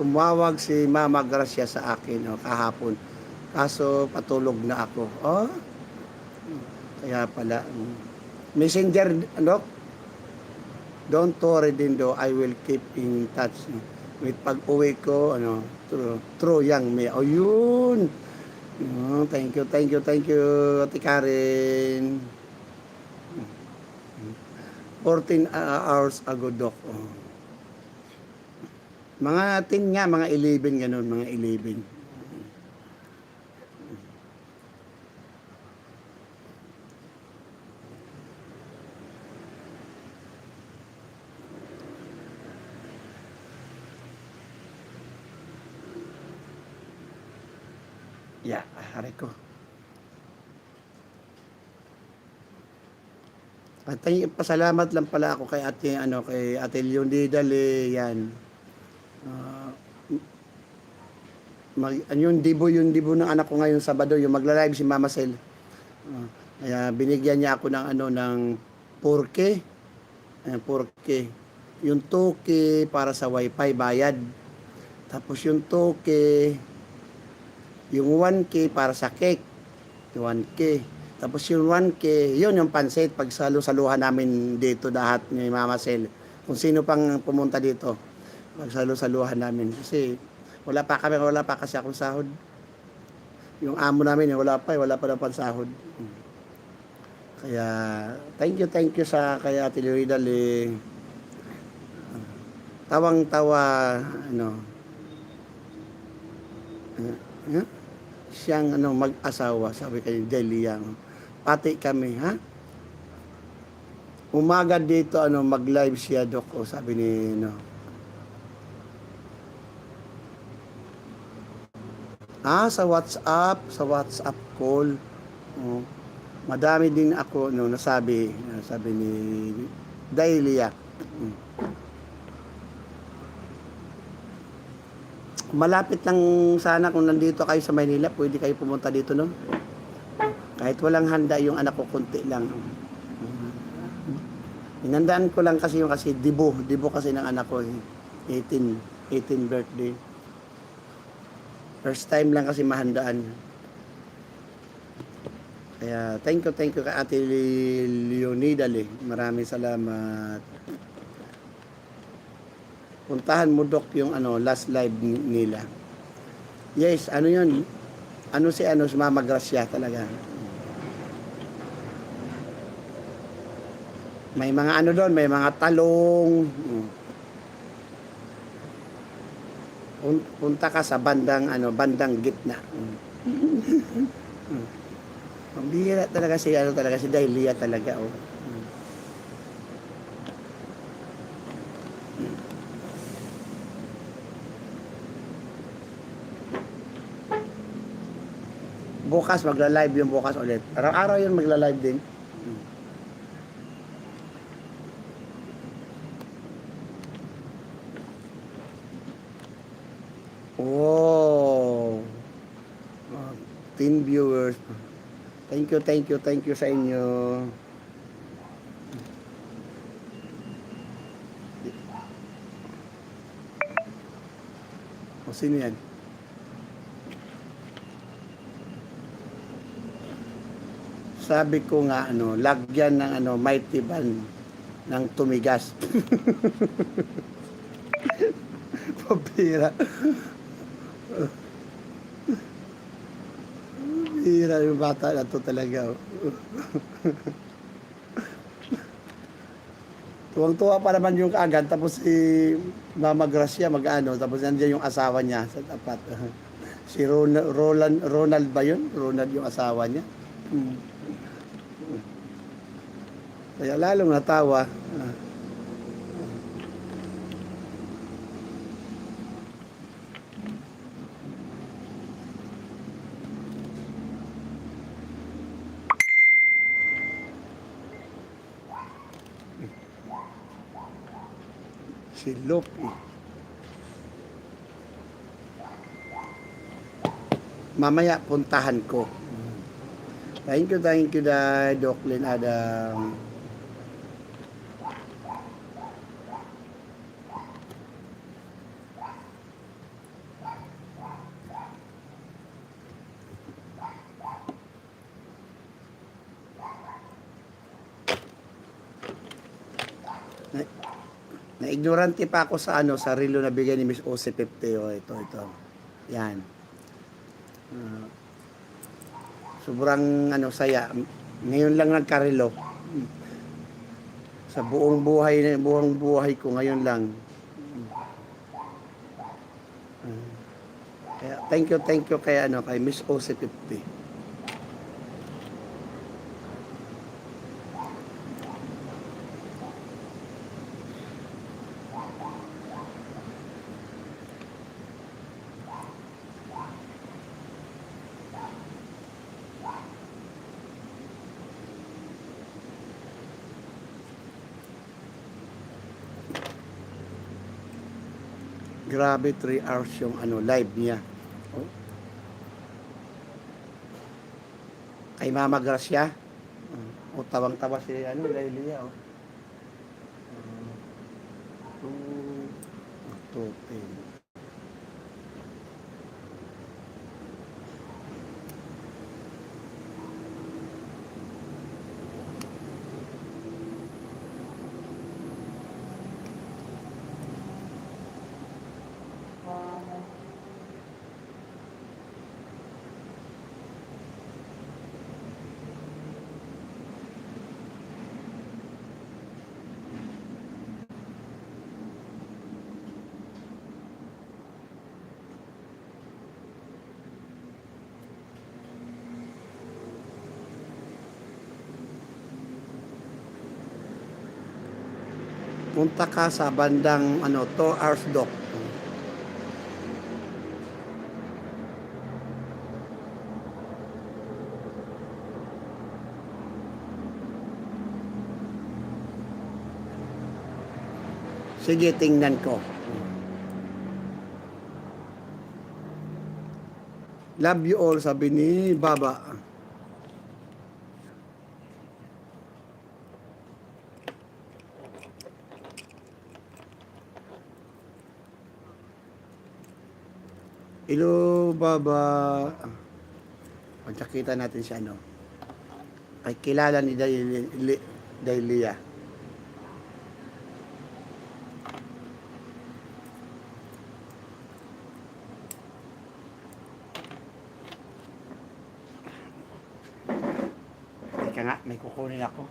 Tumawag si Mama Gracia sa akin kahapon. Kaso patulog na ako. Kaya pala. Messenger, Doc? Don't worry din, Doc. I will keep in touch. With pag-uwi ko, true young me. Yun. Thank you, Ate Karen. 14 hours ago, Doc. Mga 10 nga, mga 11 ganun, mga 11. Yeah, hari ko. At pasalamat lang pala ako kay Ate Leonie Dale, yan. Yung dibo ng anak ko ngayon Sabado, yung magla-live si Mama Sel. Kaya binigyan niya ako ng 4K. Ayan, 4K. Yung 2K para sa wifi bayad. Tapos yung 2K, yung 1K para sa cake. Yung 1K. Tapos yung 1K, yun yung pansit. Pag saluhan namin dito lahat ni Mama Sel. Kung sino pang pumunta dito. Pag saluhan namin. Kasi wala pa kasi akong sahod. Yung amo namin, wala pa ng pansahod. Kaya thank you sa kay Ate Lloydal eh. Tawang-tawa ano. Uh, siyang ano mag-asawa, sabi kay Delia. Pati kami, ha? Umaga dito ano mag-live siya dok o sabi ni no. Sa WhatsApp call. Oh, madami din ako no sabi ni Delia. Malapit lang sana kung nandito kayo sa Maynila, pwede kayo pumunta dito no. Kahit walang handa yung anak ko, konti lang. Inandaan ko lang kasi yung kasi dibo kasi ng anak ko, 18 birthday. First time lang kasi mahandaan. Kaya thank you kay Ate Leonida Le. Maraming salamat. Puntahan mo dok yung ano last live nila. Yes, ano yun? Ano si Mama Gracia talaga. May mga ano doon, may mga talong. Punta ka sa bandang gitna. Ang bihira talaga si Dahlia talaga oh. Bukas magla-live yung bukas ulit. Araw-araw yun magla-live din. Oh. 10 viewers. Thank you sa inyo. O sino yan? Sabi ko nga lagyan ng mighty band ng tumigas. Pabira. Pabira yung bata na to talaga. Tuwang-tuwa pa naman yung kaagad tapos si Mama Gracia tapos nandiyan yung asawa niya sa tapat. Si Ronald ba yun? Ronald yung asawa niya. Kaya lalong natawa. Si Lopi. Mamaya puntahan ko. Thank you Doclin Adam. Na-ignorante pa ako sa sa relo na bigay ni Miss OC50 ito. Yan. Sobrang saya. Ngayon lang nagkarelo. Sa buong buhay ko ngayon lang. Kaya thank you kay Miss OC50. Grabe 3 hours yung live niya. Oh. Kay Mama Gracia. Tawang-tawa si Dahlia oh. 2 10. punta ka sa bandang 2 hours dock. Sige, tingnan ko. Love you all, sabi ni Baba. Hello, Baba. Pagkakita natin siya, Ay, kilala ni Dailia. Teka nga, may kukunin ako.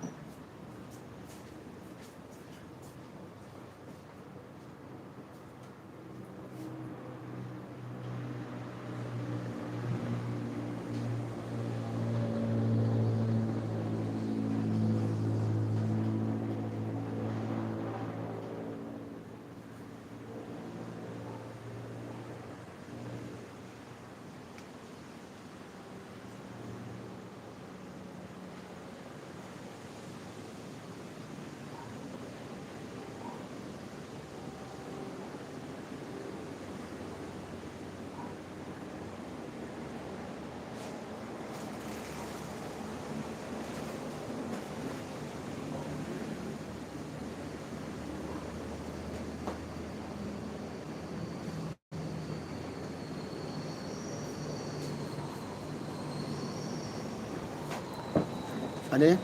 Ano yan?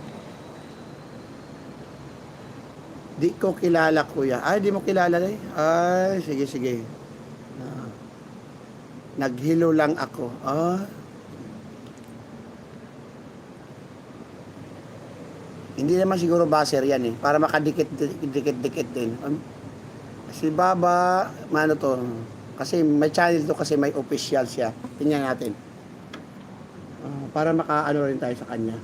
Di ko kilala, kuya. Ay, di mo kilala, eh. Ay, sige, sige. Ah, naghilo lang ako. Hindi naman siguro baser yan, eh. Para makadikit-dikit din. Si Baba, ano to? Kasi may channel to, kasi may official siya. Tingnan natin. Para makaano rin tayo sa kanya.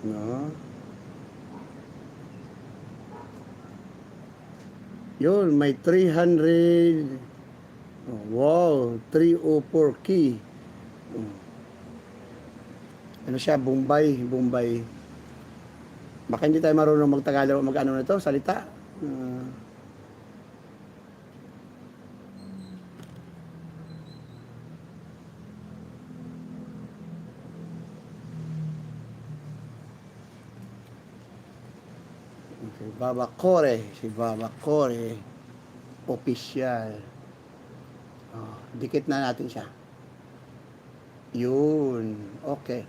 No. Yun, may 300. Oh, wow, 304 key. Ano siya, Bombay. Baka hindi tayo marunong magtagalog, mag-ano na to, salita. Si Baba Core, official. Dikit na natin siya. Yun, okay.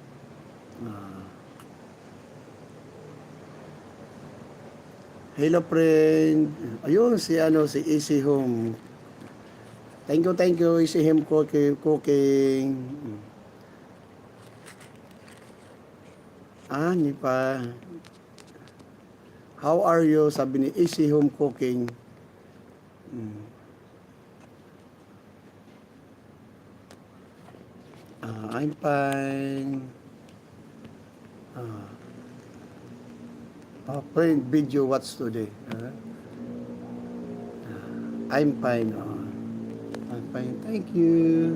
Hello friend. Ayun, si Easy Home. Thank you, Easy Home Cooking. Hindi pa. How are you? Sabi ni Easy Home Cooking. I'm fine. Friend, video watch today. I'm fine. I'm fine. Thank you.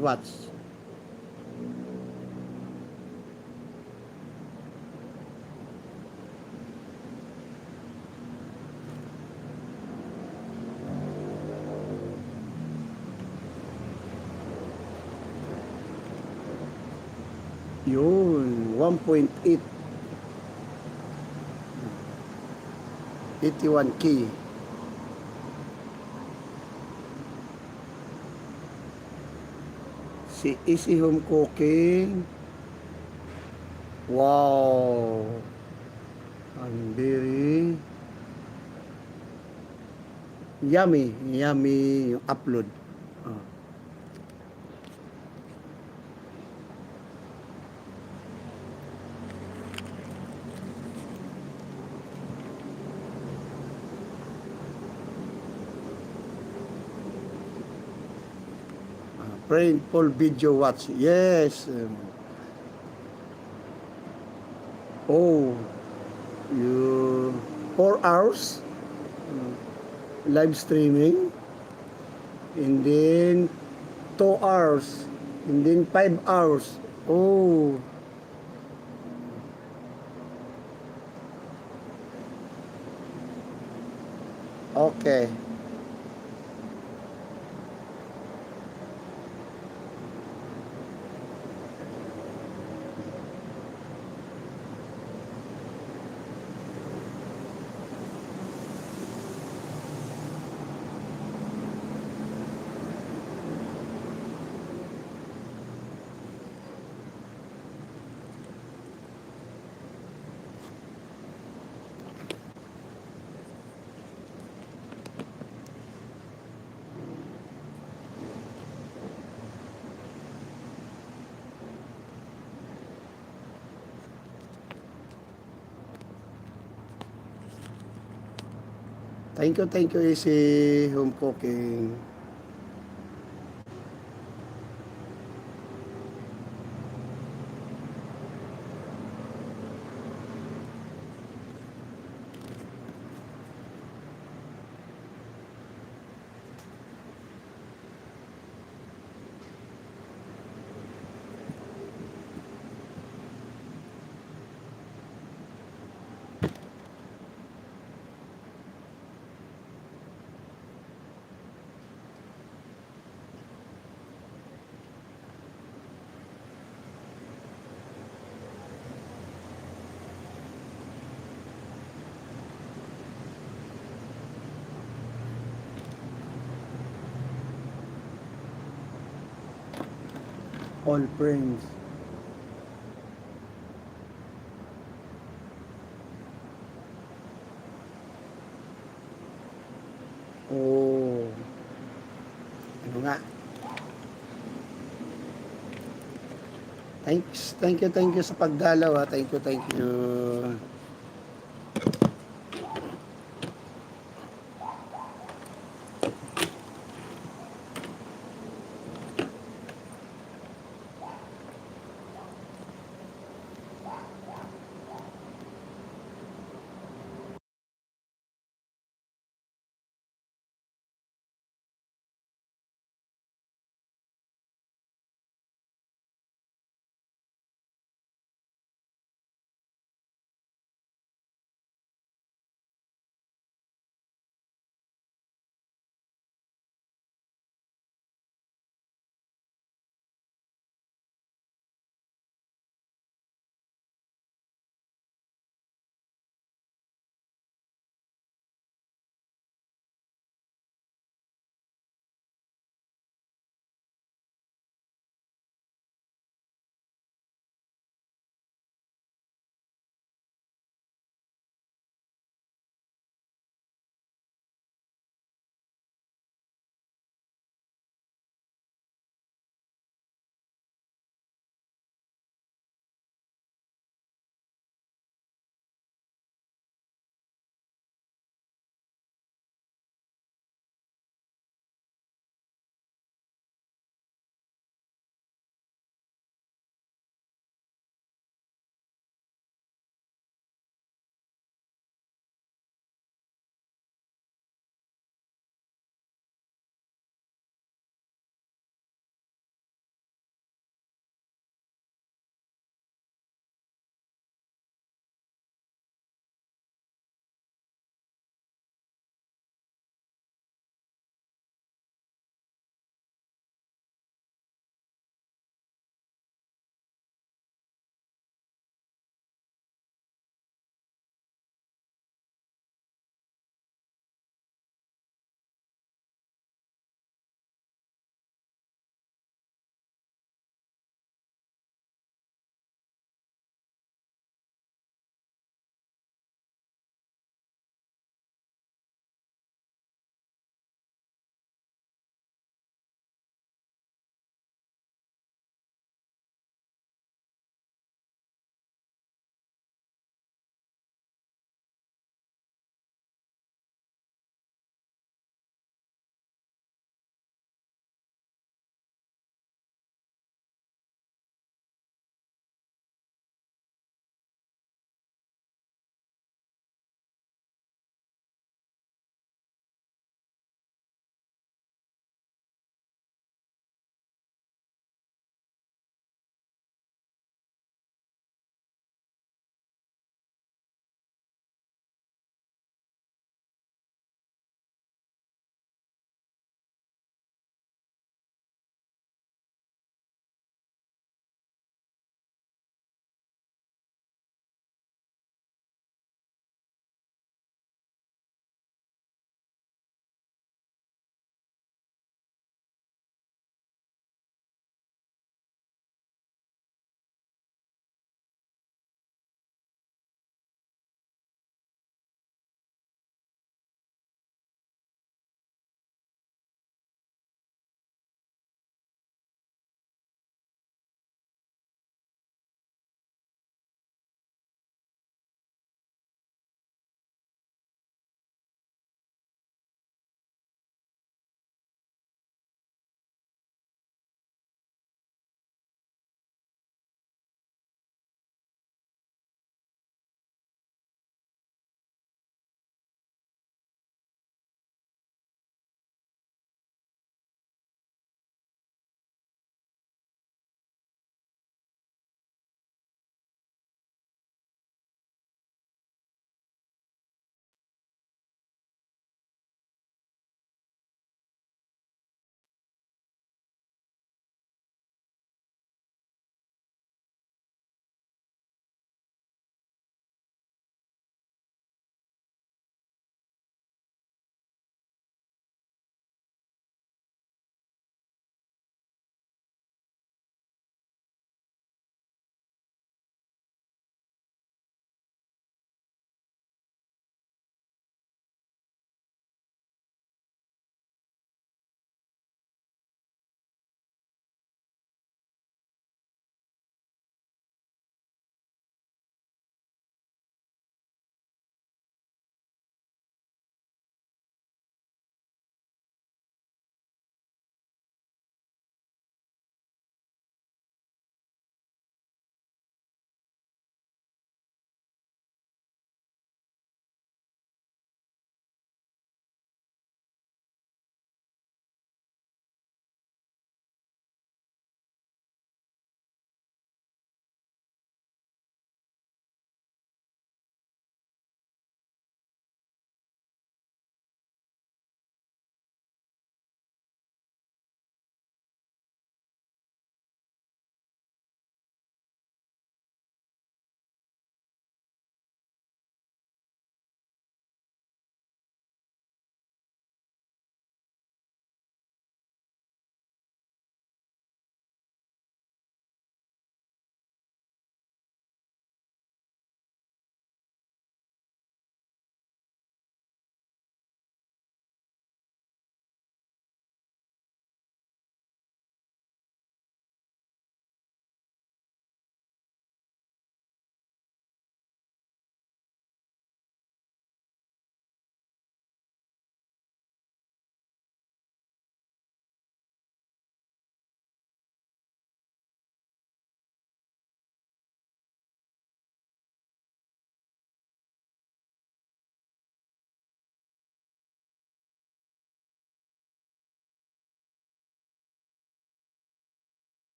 Watch. Yun, 1.8. 81K. Si Easy Home Cooking. Wow. Ang very yummy yung upload. Friend, full video watch. Yes. Oh, you 4 hours live streaming, and then 2 hours, and then 5 hours. Oh, okay. Thank you, Easy Home Cooking. All friends. Oh, ano nga. Thank you sa pagdalaw ha. Thank you.